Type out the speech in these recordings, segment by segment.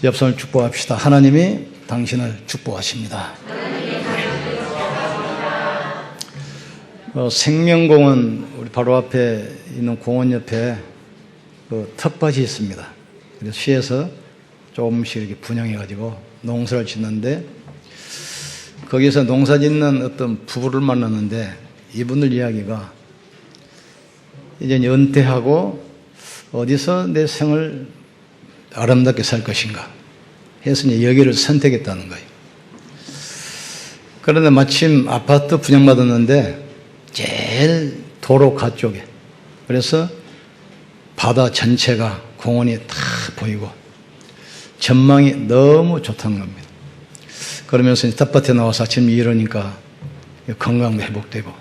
옆손을 축복합시다. 하나님이 당신을 축복하십니다. 생명공원 우리 바로 앞에 있는 공원 옆에 텃밭이 있습니다. 그래서 시에서 조금씩 이렇게 분양해가지고 농사를 짓는데 거기서 농사 짓는 어떤 부부를 만났는데 이분들 이야기가 이제 은퇴하고 어디서 내 생을 아름답게 살 것인가 해서 이제 여기를 선택했다는 거예요. 그런데 마침 아파트 분양받았는데 제일 도로가 쪽에, 그래서 바다 전체가 공원이 다 보이고 전망이 너무 좋다는 겁니다. 그러면서 텃밭에 나와서 아침 일하니까 건강도 회복되고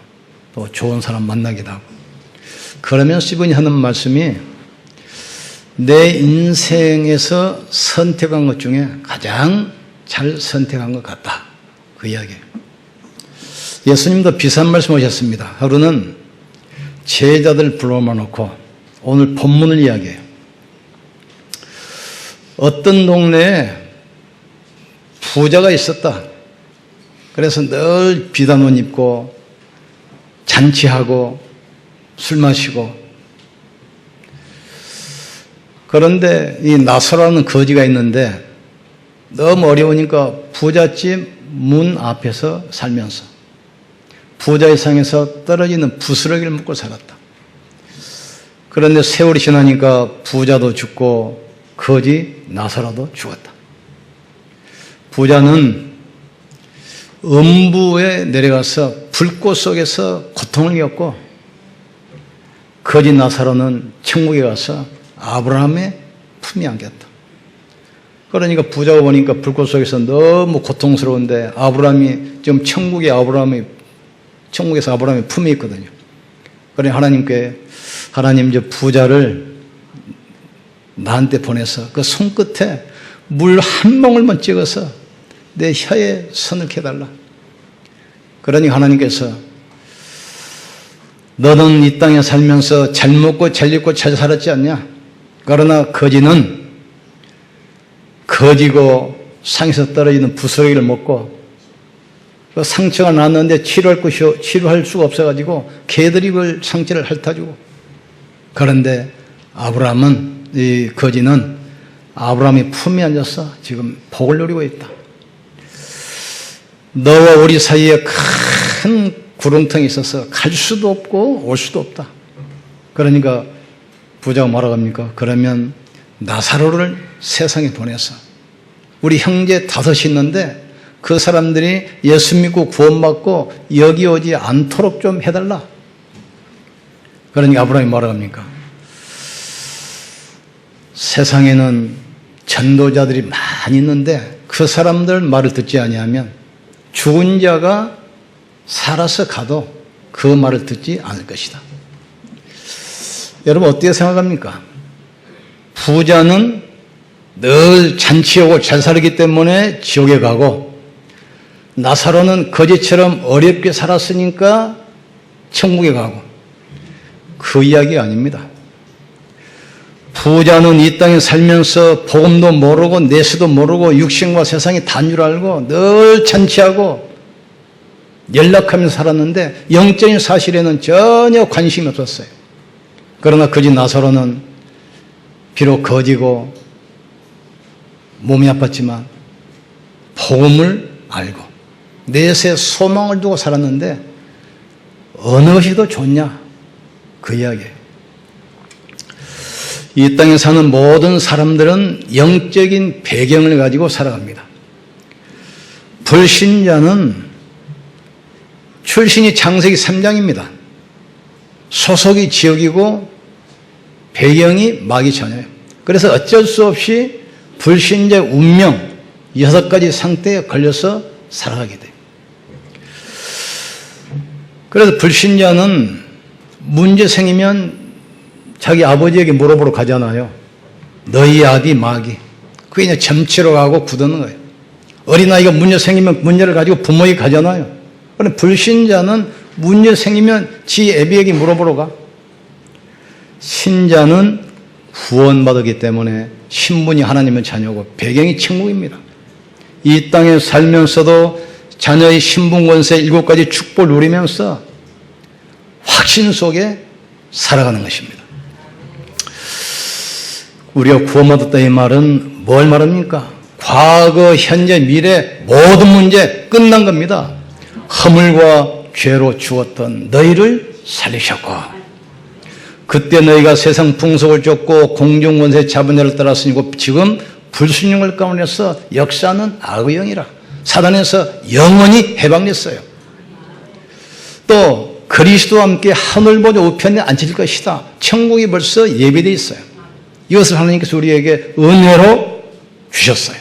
또 좋은 사람 만나기도 하고, 그러면서 이분이 하는 말씀이 내 인생에서 선택한 것 중에 가장 잘 선택한 것 같다, 그 이야기예요. 예수님도 비슷한 말씀하셨습니다. 하루는 제자들 불러만 놓고 오늘 본문을 이야기해요. 어떤 동네에 부자가 있었다. 그래서 늘 비단 옷 입고 잔치하고 술 마시고, 그런데 이 나사로라는 거지가 있는데 너무 어려우니까 부잣집 문 앞에서 살면서 부자의 상에서 떨어지는 부스러기를 먹고 살았다. 그런데 세월이 지나니까 부자도 죽고 거지 나사로도 죽었다. 부자는 음부에 내려가서 불꽃 속에서 고통을 겪고, 거지 나사로는 천국에 가서 아브라함의 품에 안겼다. 그러니까 부자가 보니까 불꽃 속에서 너무 고통스러운데 아브라함이 지금 천국에서 아브라함의 품에 있거든요. 그러니 하나님께, 하나님 저 부자를 나한테 보내서 그 손끝에 물 한 방울만 찍어서 내 혀에 선을 캐달라. 그러니 하나님께서 너는 이 땅에 살면서 잘 먹고 잘 입고 잘 살았지 않냐? 그러나 거지는 거지고 상에서 떨어지는 부스러기를 먹고 그 상처가 났는데 치료할 수가 없어가지고 개들이 그 상처를 핥아주고, 그런데 아브라함은, 이 거지는 아브라함이 품에 앉아서 지금 복을 누리고 있다. 너와 우리 사이에 큰 구렁텅이 있어서 갈 수도 없고 올 수도 없다. 그러니까 부자가 뭐라고 합니까? 그러면 나사로를 세상에 보내서 우리 형제 5이 있는데 그 사람들이 예수 믿고 구원받고 여기 오지 않도록 좀 해달라. 그러니까 아브라함이 뭐라고 합니까? 세상에는 전도자들이 많이 있는데 그 사람들 말을 듣지 아니하면 죽은 자가 살아서 가도 그 말을 듣지 않을 것이다. 여러분 어떻게 생각합니까? 부자는 늘 잔치하고 잘 살기 때문에 지옥에 가고, 나사로는 거지처럼 어렵게 살았으니까 천국에 가고, 그 이야기가 아닙니다. 부자는 이 땅에 살면서 복음도 모르고 내수도 모르고 육신과 세상이 단 줄 알고 늘 잔치하고 연락하면서 살았는데 영적인 사실에는 전혀 관심이 없었어요. 그러나 거지 나사로는 비록 거지고 몸이 아팠지만 복음을 알고 내세 소망을 두고 살았는데 어느 것이 더 좋냐, 그 이야기예요. 이 땅에 사는 모든 사람들은 영적인 배경을 가지고 살아갑니다. 불신자는 출신이 창세기 3장입니다. 소속이 지옥이고 배경이 마귀 자녀예요. 그래서 어쩔 수 없이 불신자의 운명 6가지 상태에 걸려서 살아가게 돼요. 그래서 불신자는 문제 생기면 자기 아버지에게 물어보러 가잖아요. 너희 아비 마귀. 그게 이제 점치러 가고 굳는 거예요. 어린아이가 문제 생기면 문제를 가지고 부모에게 가잖아요. 그런데 불신자는 문제 생기면 지 애비에게 물어보러 가. 신자는 구원받았기 때문에 신분이 하나님의 자녀고 배경이 천국입니다. 이 땅에 살면서도 자녀의 신분 권세 7가지 축복을 누리면서 확신 속에 살아가는 것입니다. 우리가 구원받았다 이 말은 뭘 말합니까? 과거, 현재, 미래 모든 문제 끝난 겁니다. 허물과 죄로 죽었던 너희를 살리셨고 그때 너희가 세상 풍속을 쫓고 공중권세 자본자를 따랐으니 지금 불순종을 가운데서 역사하는 악의 영이라 사단에서 영원히 해방됐어요. 또 그리스도와 함께 하늘보좌 우편에 앉힐 것이다. 천국이 벌써 예비되어 있어요. 이것을 하나님께서 우리에게 은혜로 주셨어요.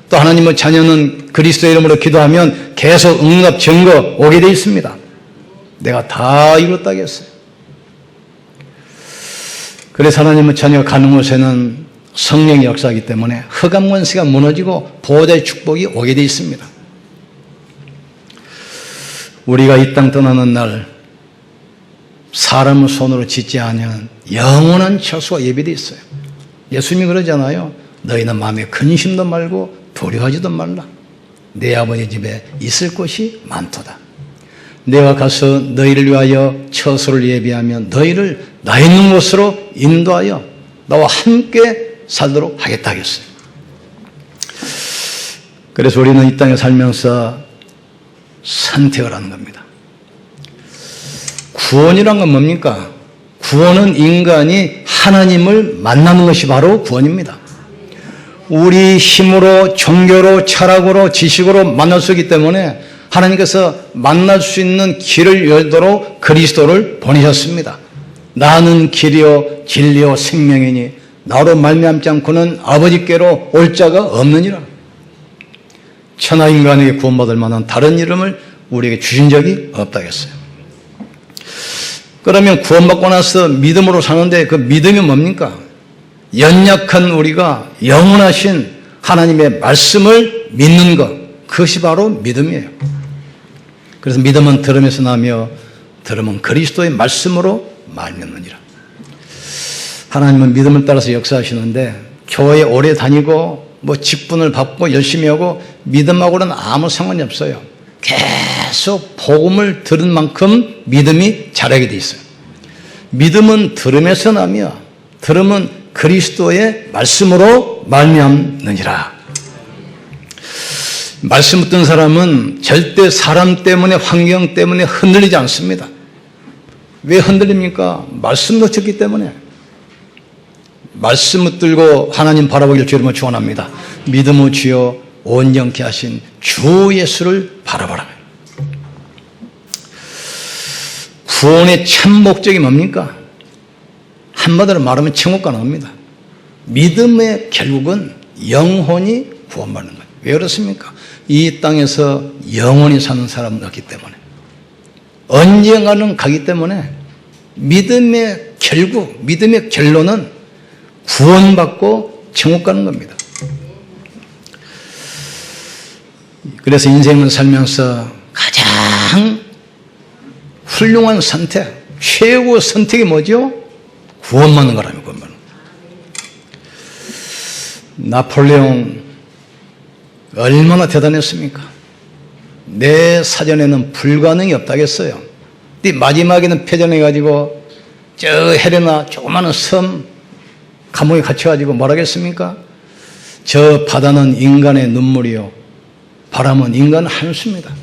또 하나님의 자녀는 그리스도의 이름으로 기도하면 계속 응답 증거 오게 되어 있습니다. 내가 다 이뤘다고 했어요. 그래서 하나님의 자녀가 가는 곳에는 성령이 역사하기 때문에 흑암 권세가 무너지고 보호자의 축복이 오게 되어 있습니다. 우리가 이 땅 떠나는 날 사람의 손으로 짓지 아니한 영원한 처소가 예비되어 있어요. 예수님이 그러잖아요. 너희는 마음에 근심도 말고 두려워하지도 말라. 내 아버지 집에 있을 곳이 많도다. 내가 가서 너희를 위하여 처소를 예비하면 너희를 나 있는 곳으로 인도하여 나와 함께 살도록 하겠다 하겠어요. 그래서 우리는 이 땅에 살면서 선택을 하는 겁니다. 구원이란 건 뭡니까? 구원은 인간이 하나님을 만나는 것이 바로 구원입니다. 우리 힘으로 종교로 철학으로 지식으로 만날 수 있기 때문에 하나님께서 만날 수 있는 길을 열도록 그리스도를 보내셨습니다. 나는 길이요 진리요 생명이니 나로 말미암지 않고는 아버지께로 올 자가 없느니라. 천하 인간에게 구원받을 만한 다른 이름을 우리에게 주신 적이 없다겠어요. 그러면 구원받고 나서 믿음으로 사는데 그 믿음이 뭡니까? 연약한 우리가 영원하신 하나님의 말씀을 믿는 것, 그것이 바로 믿음이에요. 그래서 믿음은 들음에서 나며 들음은 그리스도의 말씀으로 말미암느니라. 하나님은 믿음을 따라서 역사하시는데 교회에 오래 다니고 뭐 직분을 받고 열심히 하고 믿음하고는 아무 상관이 없어요. 계속 복음을 들은 만큼 믿음이 자라게 돼 있어요. 믿음은 들음에서 나며 들음은 그리스도의 말씀으로 말미암느니라. 말씀 듣는 사람은 절대 사람 때문에 환경 때문에 흔들리지 않습니다. 왜 흔들립니까? 말씀 놓쳤기 때문에. 말씀 붙들고 하나님 바라보기를 주님을 축원합니다. 믿음의 주여 온전케 하신 주 예수를 바라보라. 구원의 참 목적이 뭡니까? 한마디로 말하면 천국 가는 겁니다. 믿음의 결국은 영혼이 구원받는 거예요. 왜 그렇습니까? 이 땅에서 영원히 사는 사람은 없기 때문에 언젠가는 가기 때문에 믿음의 결국, 믿음의 결론은 구원받고 천국 가는 겁니다. 그래서 인생을 살면서 가장 훌륭한 선택, 최고의 선택이 뭐죠? 구원받는 거라면 구원받는 거. 나폴레옹 얼마나 대단했습니까? 내 사전에는 불가능이 없다겠어요. 마지막에는 패전해가지고 저 헬레나 조그마한 섬 감옥에 갇혀가지고 뭐라겠습니까? 저 바다는 인간의 눈물이요 바람은 인간의 한수입니다.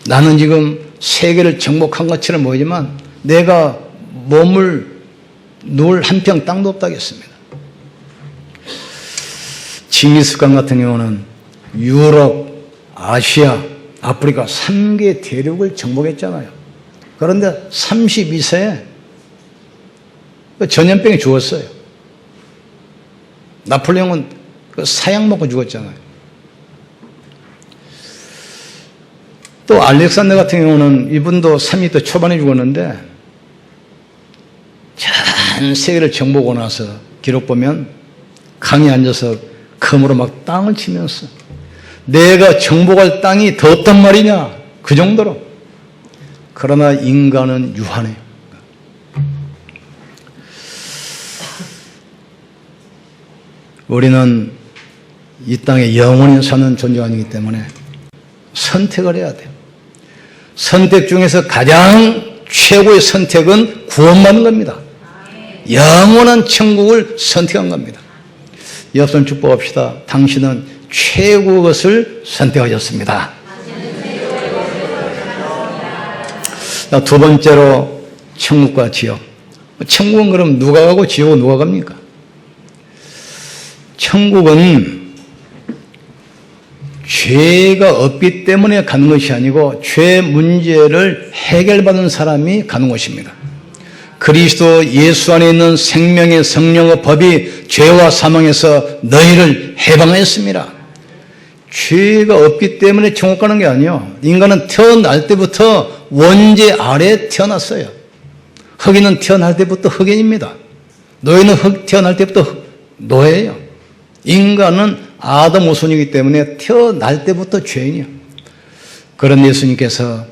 나는 지금 세계를 정복한 것처럼 보이지만 내가 몸을 놓을 한 평 땅도 없다겠습니다. 징기스칸 같은 경우는 유럽, 아시아, 아프리카 3개 대륙을 정복했잖아요. 그런데 32세에 전염병에 죽었어요. 나폴레옹은 사약 먹고 죽었잖아요. 또 알렉산더 같은 경우는 이분도 30대 초반에 죽었는데 전 세계를 정복하고 나서 기록 보면 강에 앉아서 금으로 막 땅을 치면서 내가 정복할 땅이 더 없단 말이냐 그 정도로. 그러나 인간은 유한해요. 우리는 이 땅에 영원히 사는 존재가 아니기 때문에 선택을 해야 돼요. 선택 중에서 가장 최고의 선택은 구원받는 겁니다. 영원한 천국을 선택한 겁니다. 여러분 축복합시다. 당신은 최고의 것을 선택하셨습니다. 두 번째로 천국과 지옥. 천국은 그럼 누가 가고 지옥은 누가 갑니까? 천국은 죄가 없기 때문에 가는 것이 아니고 죄 문제를 해결받은 사람이 가는 것입니다. 그리스도 예수 안에 있는 생명의 성령의 법이 죄와 사망에서 너희를 해방하였습니다. 죄가 없기 때문에 천국 가는 게 아니에요. 인간은 태어날 때부터 원죄 아래 태어났어요. 흑인은 태어날 때부터 흑인입니다. 노예는 태어날 때부터 노예예요. 인간은 아담 후손이기 때문에 태어날 때부터 죄인이에요. 그런 예수님께서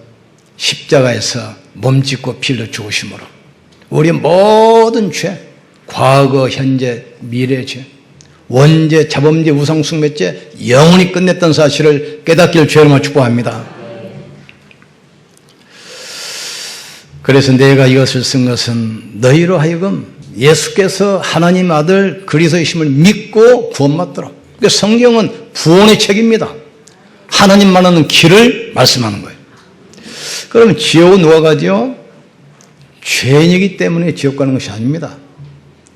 십자가에서 몸짓고 피를 죽으심으로 우리 모든 죄, 과거, 현재, 미래 죄, 원죄, 자범죄, 우상숭배죄 영원히 끝냈던 사실을 깨닫기를 주여로 축복합니다. 그래서 내가 이것을 쓴 것은 너희로 하여금 예수께서 하나님 아들 그리스도이심을 믿고 구원받도록. 그러니까 성경은 구원의 책입니다. 하나님만은 길을 말씀하는 거예요. 그러면 지옥은 누가 가죠? 죄인이기 때문에 지옥 가는 것이 아닙니다.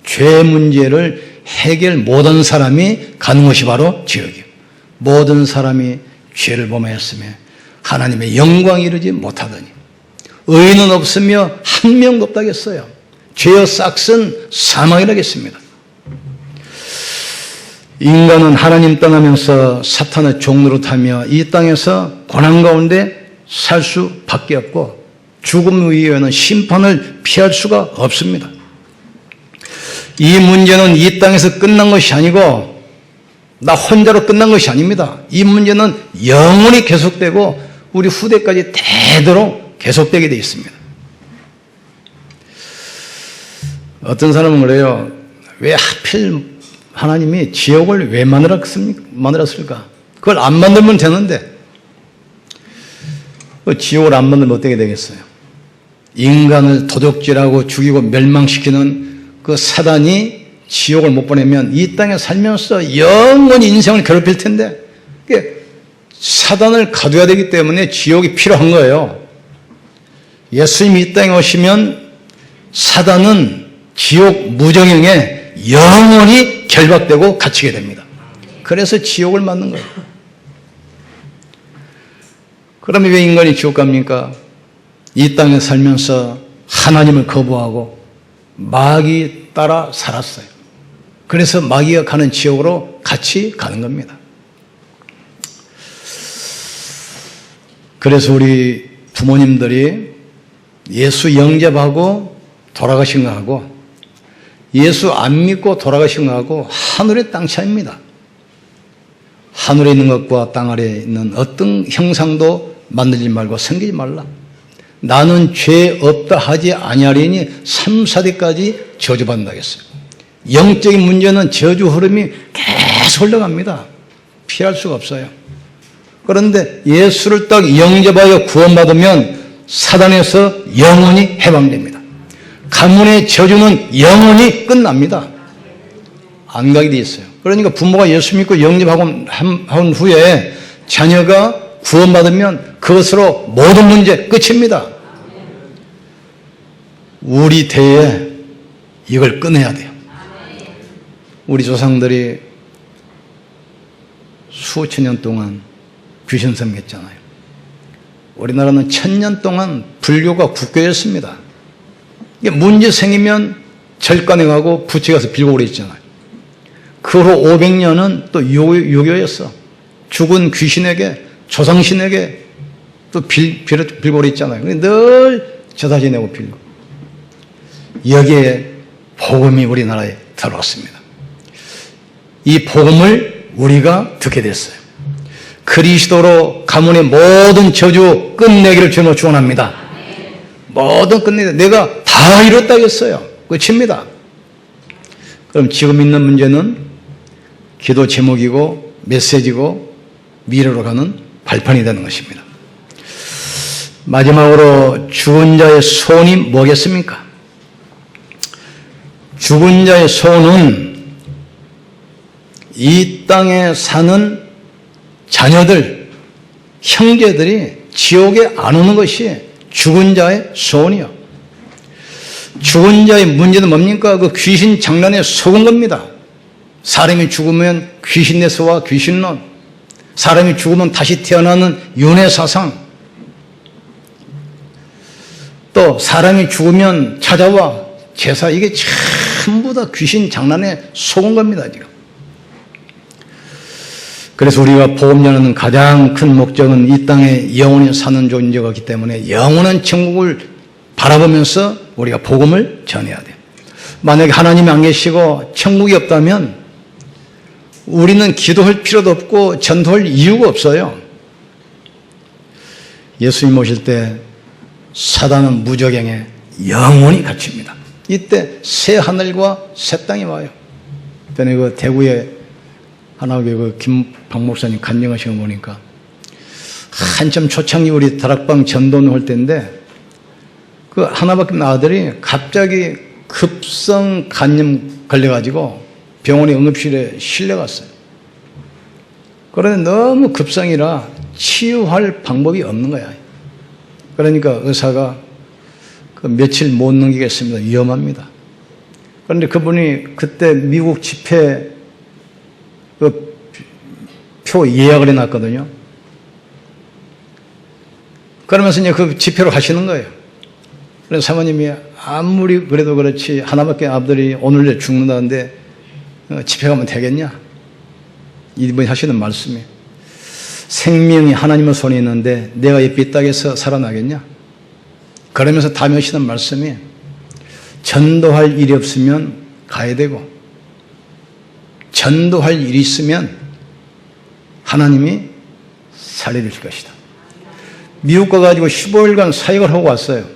죄 문제를 해결 못한 사람이 가는 것이 바로 지옥이에요. 모든 사람이 죄를 범하였으며 하나님의 영광 이루지 못하더니 의인은 없으며 한 명도 없다겠어요. 죄의 싹은 사망이라겠습니다. 인간은 하나님 떠나면서 사탄의 종노릇하며 이 땅에서 고난 가운데 살 수밖에 없고 죽음 이후에는 심판을 피할 수가 없습니다. 이 문제는 이 땅에서 끝난 것이 아니고 나 혼자로 끝난 것이 아닙니다. 이 문제는 영원히 계속되고 우리 후대까지 대대로 계속되게 되어 있습니다. 어떤 사람은 그래요. 왜 하필 하나님이 지옥을 왜 만들었을까? 그걸 안 만들면 되는데 지옥을 안 만들면 어떻게 되겠어요? 인간을 도둑질하고 죽이고 멸망시키는 그 사단이 지옥을 못 보내면 이 땅에 살면서 영원히 인생을 괴롭힐 텐데 사단을 가둬야 되기 때문에 지옥이 필요한 거예요. 예수님이 이 땅에 오시면 사단은 지옥 무정형에 영원히 결박되고 갇히게 됩니다. 그래서 지옥을 만든 거예요. 그러면 왜 인간이 지옥 갑니까? 이 땅에 살면서 하나님을 거부하고 마귀 따라 살았어요. 그래서 마귀가 가는 지옥으로 같이 가는 겁니다. 그래서 우리 부모님들이 예수 영접하고 돌아가신 거하고 예수 안 믿고 돌아가신 거하고 하늘의 땅 차이입니다. 하늘에 있는 것과 땅 아래에 있는 어떤 형상도 만들지 말고 섬기지 말라. 나는 죄 없다 하지 아니하리니 3, 4대까지 저주받는다 했어요. 영적인 문제는 저주 흐름이 계속 흘러갑니다. 피할 수가 없어요. 그런데 예수를 딱 영접하여 구원받으면 사단에서 영원히 해방됩니다. 가문의 저주는 영원히 끝납니다. 안 가게 돼 있어요. 그러니까 부모가 예수 믿고 영접하고 한 후에 자녀가 구원받으면 그것으로 모든 문제 끝입니다. 우리 대에 이걸 끊어야 돼요. 우리 조상들이 수천 년 동안 귀신 섬겼잖아요. 우리나라는 1000년 동안 불교가 국교였습니다. 이게 문제 생기면 절간에 가고 부처 가서 빌고 그랬잖아요. 그 후 500년은 또 유교였어. 죽은 귀신에게 조상신에게 또 빌고 그랬잖아요. 늘 제사 지내고 빌고. 여기에 복음이 우리나라에 들어왔습니다. 이 복음을 우리가 듣게 됐어요. 그리스도로 가문의 모든 저주 끝내기를 주님으로 축원합니다. 모든 끝내기 내가 다 이뤘다겠어요. 끝입니다. 그럼 지금 있는 문제는 기도 제목이고 메시지고 미래로 가는 발판이 되는 것입니다. 마지막으로 죽은 자의 소원이 뭐겠습니까? 죽은 자의 소원은 이 땅에 사는 자녀들, 형제들이 지옥에 안 오는 것이 죽은 자의 소원이요. 죽은 자의 문제는 뭡니까? 그 귀신 장난에 속은 겁니다. 사람이 죽으면 귀신 내서와 귀신론, 사람이 죽으면 다시 태어나는 윤회사상, 또 사람이 죽으면 찾아와 제사, 이게 전부 다 귀신 장난에 속은 겁니다, 지금. 그래서 우리가 복음 전하는 가장 큰 목적은 이 땅에 영원히 사는 존재가 있기 때문에 영원한 천국을 바라보면서 우리가 복음을 전해야 돼요. 만약에 하나님이 안 계시고 천국이 없다면 우리는 기도할 필요도 없고 전도할 이유가 없어요. 예수님 오실 때 사단은 무저갱에 영원히 갇힙니다. 이때 새 하늘과 새 땅이 와요. 전에 그 대구에 하나교회 그 김박 목사님 간증하신 거 보니까 한참 초창기 우리 다락방 전도는 할 때인데 그 하나밖에 없는 아들이 갑자기 급성 간염 걸려가지고 병원에 응급실에 실려갔어요. 그런데 너무 급성이라 치유할 방법이 없는 거야. 그러니까 의사가 그 며칠 못 넘기겠습니다. 위험합니다. 그런데 그분이 그때 미국 집회 그 표 예약을 해놨거든요. 그러면서 이제 그 집회로 가시는 거예요. 그래서 사모님이 아무리 그래도 그렇지 하나밖에 아들이 오늘 죽는다는데 집회 가면 되겠냐? 이분이 하시는 말씀이 생명이 하나님의 손에 있는데 내가 이 삐딱에서 살아나겠냐? 그러면서 다음에 하시는 말씀이 전도할 일이 없으면 가야 되고 전도할 일이 있으면 하나님이 살려줄 것이다. 미국 가가지고 15일간 사역을 하고 왔어요.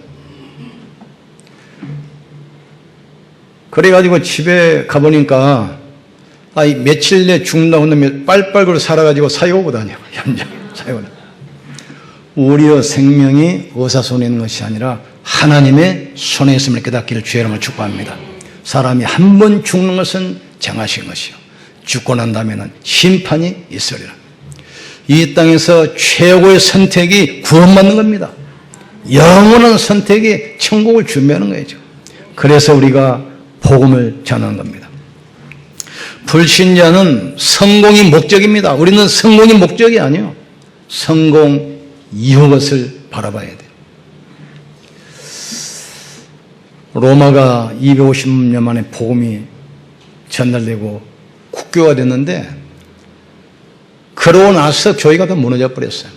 그래가지고 집에 가보니까 이 며칠 내에 죽는다고 하면 빨빨그로 살아가지고 사역하고 다녀요. 현장에 사역을. 우리의 생명이 의사 손에 있는 것이 아니라 하나님의 손에 있음을 깨닫기를 주의 이름으로 축복합니다. 사람이 한 번 죽는 것은 정하신 것이요. 죽고 난 다음에는 심판이 있으리라. 이 땅에서 최고의 선택이 구원받는 겁니다. 영원한 선택이 천국을 준비하는 거죠. 그래서 우리가 복음을 전하는 겁니다. 불신자는 성공이 목적입니다. 우리는 성공이 목적이 아니에요. 성공 이후 것을 바라봐야 돼요. 로마가 250년 만에 복음이 전달되고 국교가 됐는데 그러고 나서 교회가 다 무너져 버렸어요.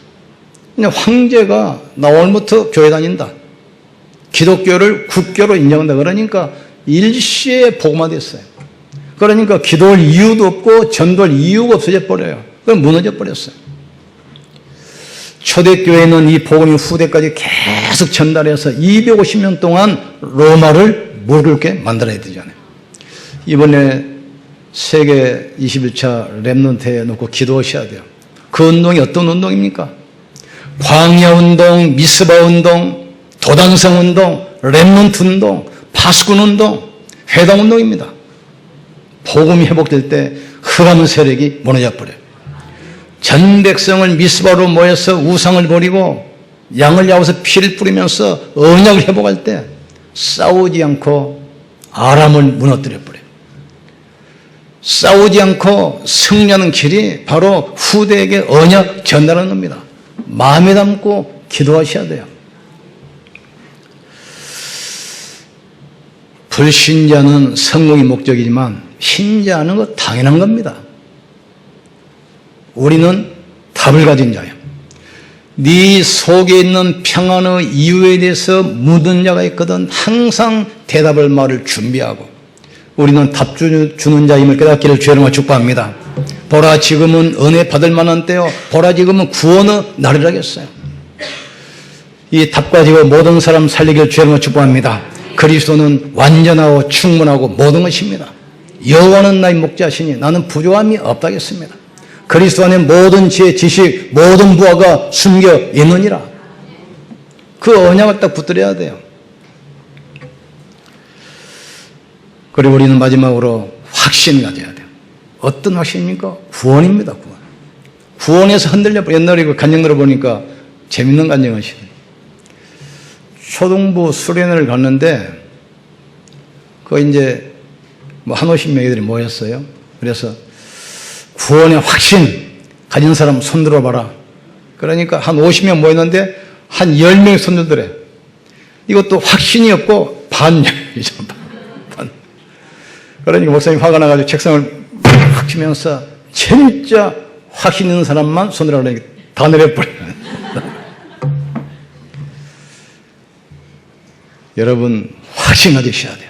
그냥 황제가 나 오늘부터 교회 다닌다. 기독교를 국교로 인정한다. 그러니까 일시에 복음화됐어요. 그러니까 기도할 이유도 없고 전도할 이유가 없어져 버려요. 그럼 무너져 버렸어요. 초대교회는 이 복음이 후대까지 계속 전달해서 250년 동안 로마를 무릎 꿇게 만들어야 되잖아요. 이번에 세계 21차 렘넌트에 놓고 기도하셔야 돼요. 그 운동이 어떤 운동입니까? 광야운동, 미스바운동, 도당성운동, 렘넌트 운동, 파수꾼 운동, 회당운동입니다. 복음이 회복될 때 흑암 세력이 무너져 버려요. 전 백성을 미스바로 모여서 우상을 버리고 양을 잡아서 피를 뿌리면서 언약을 회복할 때 싸우지 않고 아람을 무너뜨려 버려요. 싸우지 않고 승리하는 길이 바로 후대에게 언약 전달하는 겁니다. 마음에 담고 기도하셔야 돼요. 불신자는 성공이 목적이지만 신자는 거 당연한 겁니다. 우리는 답을 가진 자예요. 네 속에 있는 평안의 이유에 대해서 묻는 자가 있거든 항상 대답할 말을 준비하고 우리는 답 주는 자임을 깨닫기를 주의 이름으로 축복합니다. 보라 지금은 은혜 받을 만한 때요. 보라 지금은 구원의 날이라겠어요. 이 답 가지고 모든 사람 살리기를 주의 이름으로 축복합니다. 그리스도는 완전하고 충분하고 모든 것입니다. 여호와는 나의 목자시니 나는 부족함이 없다겠습니다. 그리스도 안에 모든 지혜, 지식, 모든 부하가 숨겨 있느니라. 그 언약을 딱 붙들어야 돼요. 그리고 우리는 마지막으로 확신을 가져야 돼요. 어떤 확신입니까? 구원입니다. 구원. 구원에서 흔들려버려. 옛날에 그 간증 들어보니까 재밌는 간증을 하시더라고요. 초등부 수련회를 갔는데 그 이제 뭐 한 50명들이 모였어요. 그래서 구원의 확신 가진 사람 손 들어봐라. 그러니까 한 50명 모였는데 한 10명이 손 들더래. 이것도 확신이 없고 반영이죠. 반. 그러니까 목사님 화가 나가지고 책상을 팍 치면서 진짜 확신 있는 사람만 손 들어라니까 다 내려버려요. 여러분 확신 가지셔야 돼요.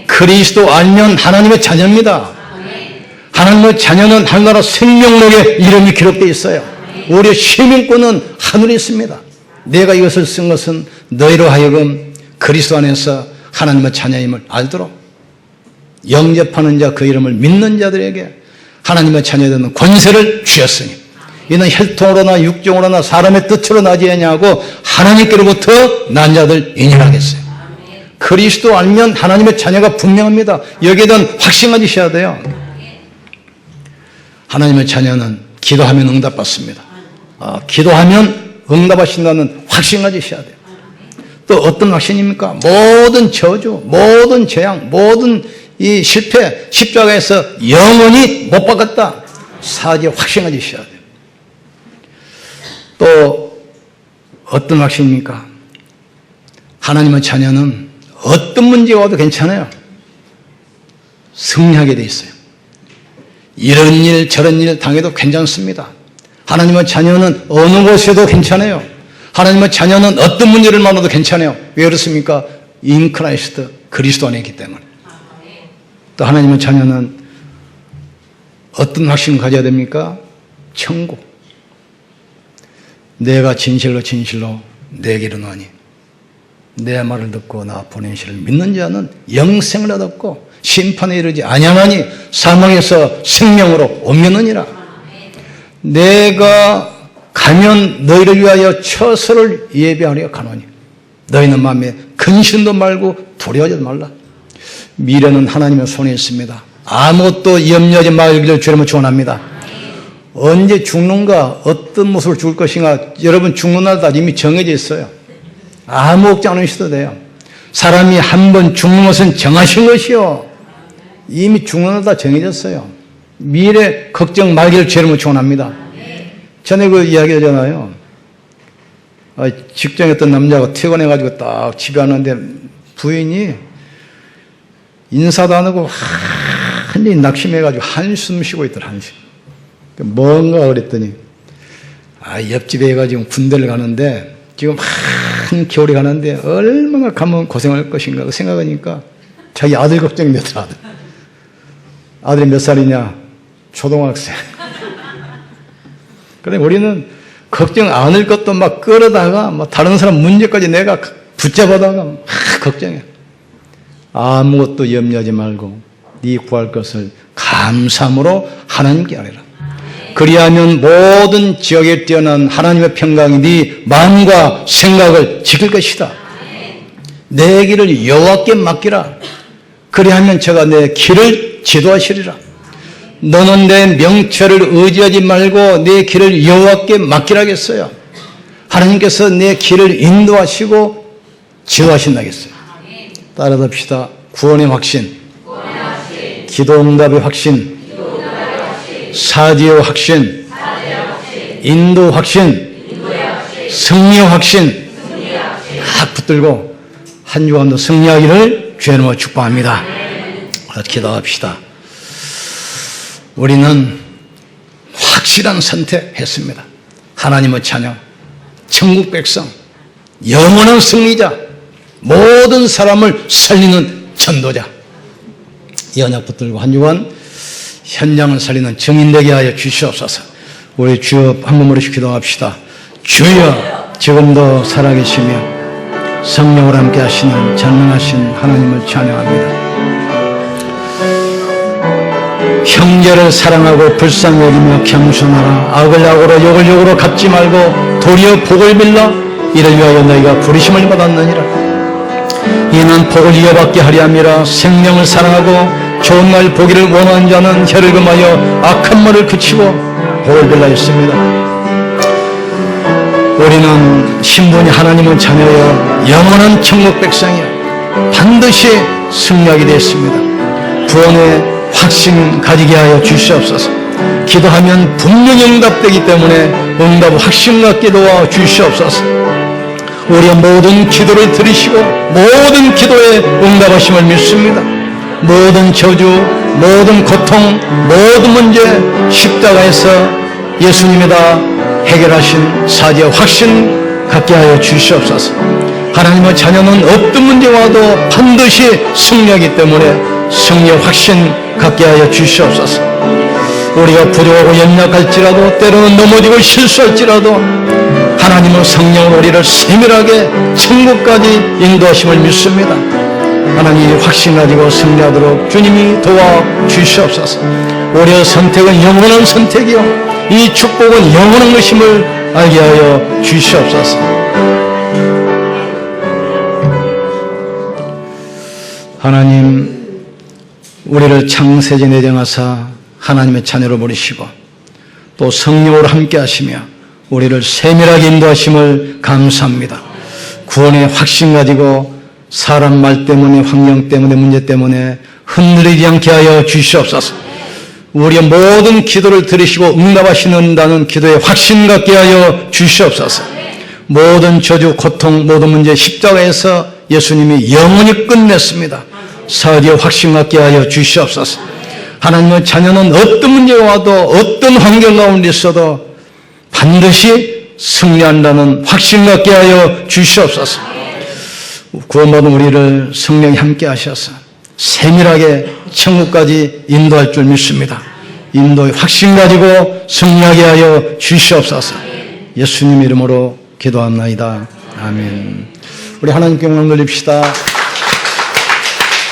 그리스도 알면 하나님의 자녀입니다. 하나님의 자녀는 하늘나라 생명록에 이름이 기록되어 있어요. 우리의 시민권은 하늘에 있습니다. 내가 이것을 쓴 것은 너희로 하여금 그리스도 안에서 하나님의 자녀임을 알도록 영접하는 자 그 이름을 믿는 자들에게 하나님의 자녀되는 권세를 주셨으니 이는 혈통으로나 육정으로나 사람의 뜻으로 나지 아니하고 하나님께로부터 난 자들이니라 하겠어요. 그리스도 알면 하나님의 자녀가 분명합니다. 여기에 대한 확신 가지셔야 돼요. 하나님의 자녀는 기도하면 응답받습니다. 기도하면 응답하신다는 확신 가지셔야 돼요. 또 어떤 확신입니까? 모든 저주, 모든 재앙, 모든 이 실패, 십자가에서 영원히 못 박았다. 사지의 확신 가지셔야 돼요. 또 어떤 확신입니까? 하나님의 자녀는 어떤 문제가 와도 괜찮아요. 승리하게 돼 있어요. 이런 일 저런 일 당해도 괜찮습니다. 하나님의 자녀는 어느 곳에도 괜찮아요. 하나님의 자녀는 어떤 문제를 만나도 괜찮아요. 왜 그렇습니까? 인 크라이스트 그리스도 안에 있기 때문에. 또 하나님의 자녀는 어떤 확신을 가져야 됩니까? 천국. 내가 진실로 내게 이르노니 내 말을 듣고 나 보낸 이를 믿는 자는 영생을 얻었고 심판에 이르지 아니하나니 사망에서 생명으로 옮겼느니라. 내가 가면 너희를 위하여 처소를 예비하려 가노니 너희는 마음에 근심도 말고 두려워하지 말라. 미래는 하나님의 손에 있습니다. 아무것도 염려하지 말기를 주님을 축원합니다. 언제 죽는가, 어떤 모습을 죽을 것인가, 여러분 죽는 날 다 이미 정해져 있어요. 아무 걱정 안 하셔도 돼요. 사람이 한 번 죽는 것은 정하신 것이요. 이미 죽는 날 다 정해졌어요. 미래 걱정 말기를 주님을 축원합니다. 전에 그 이야기 하잖아요. 직장에 있던 남자가 퇴근해가지고 딱 집에 왔는데 부인이 인사도 안 하고 완전히 낙심해가지고 한숨 쉬고 있더라. 한숨. 뭔가 그랬더니 옆집에 애가 지금 군대를 가는데 지금 한 겨울에 가는데 얼마나 가면 고생할 것인가 그 생각하니까 자기 아들 걱정이 되더라. 아들이 몇 살이냐? 초등학생. 그래 우리는 걱정 안 할 것도 막 끌어다가 뭐 다른 사람 문제까지 내가 붙잡아다가 걱정해. 아무것도 염려하지 말고 네 구할 것을 감사함으로 하나님께 아뢰라. 그리하면 모든 지역에 뛰어난 하나님의 평강이 네 마음과 생각을 지킬 것이다. 내 길을 여호와께 맡기라. 그리하면 제가 내 길을 지도하시리라. 너는 내 명철을 의지하지 말고 내 길을 여호와께 맡기라 하겠어요. 하나님께서 내 길을 인도하시고 지도하신다겠어요. 따라합시다. 구원의 확신, 기도응답의 확신, 사지의 확신, 인도 확신, 승리의 확신 다 붙들고 한 주간도 승리하기를 주의 이름으로 축복합니다. 기도합시다. 우리는 확실한 선택했습니다. 하나님의 자녀, 천국 백성, 영원한 승리자, 모든 사람을 살리는 전도자. 이 언약 붙들고 한 주간 현장을 살리는 증인 되게 하여 주시옵소서. 우리 주여 한 몸으로 기도합시다. 주여 지금도 살아계시며 성령으로 함께 하시는 전능하신 하나님을 찬양합니다. 형제를 사랑하고 불쌍히 여기며 겸손하라. 악을 악으로 욕을 욕으로 갚지 말고 도리어 복을 빌라. 이를 위하여 너희가 부르심을 받았느니라. 이는 복을 이어받게 하려 함이라. 생명을 사랑하고 좋은 날 보기를 원하는 자는 혀를 금하여 악한 말을 그치고 복을 빌라 했습니다. 우리는 신분이 하나님은 자녀여 영원한 천국 백성이여 반드시 승리하게 되었습니다. 구원의 확신 가지게 하여 주시옵소서. 기도하면 분명히 응답되기 때문에 응답 확신 갖게 도와 주시옵소서. 우리의 모든 기도를 들으시고 모든 기도에 응답하심을 믿습니다. 모든 저주, 모든 고통, 모든 문제 십자가에서 예수님이 다 해결하신 사죄의 확신 갖게 하여 주시옵소서. 하나님의 자녀는 어떤 문제가 와도 반드시 승리하기 때문에 승리의 확신 갖게 하여 주시옵소서. 우리가 부족하고 연약할지라도 때로는 넘어지고 실수할지라도 하나님은 성령으로 우리를 세밀하게 천국까지 인도하심을 믿습니다. 하나님이 확신 가지고 승리하도록 주님이 도와주시옵소서. 우리의 선택은 영원한 선택이요 이 축복은 영원한 것임을 알게 하여 주시옵소서. 하나님, 우리를 창세기 내정하사 하나님의 자녀로 부르시고 또 성령으로 함께 하시며 우리를 세밀하게 인도하심을 감사합니다. 구원의 확신 가지고 사람 말 때문에 환경 때문에 문제 때문에 흔들리지 않게 하여 주시옵소서. 우리의 모든 기도를 들으시고 응답하시는다는 기도의 확신 갖게 하여 주시옵소서. 모든 저주, 고통, 모든 문제 십자가에서 예수님이 영원히 끝냈습니다. 사죄의 확신 갖게 하여 주시옵소서. 하나님의 자녀는 어떤 문제가 와도 어떤 환경 가운데 있어도 반드시 승리한다는 확신 갖게 하여 주시옵소서. 구원받은 우리를 성령이 함께 하셔서 세밀하게 천국까지 인도할 줄 믿습니다. 인도의 확신 가지고 승리하게 하여 주시옵소서. 예수님 이름으로 기도합나이다. 아멘. 우리 하나님께 영광 돌립시다.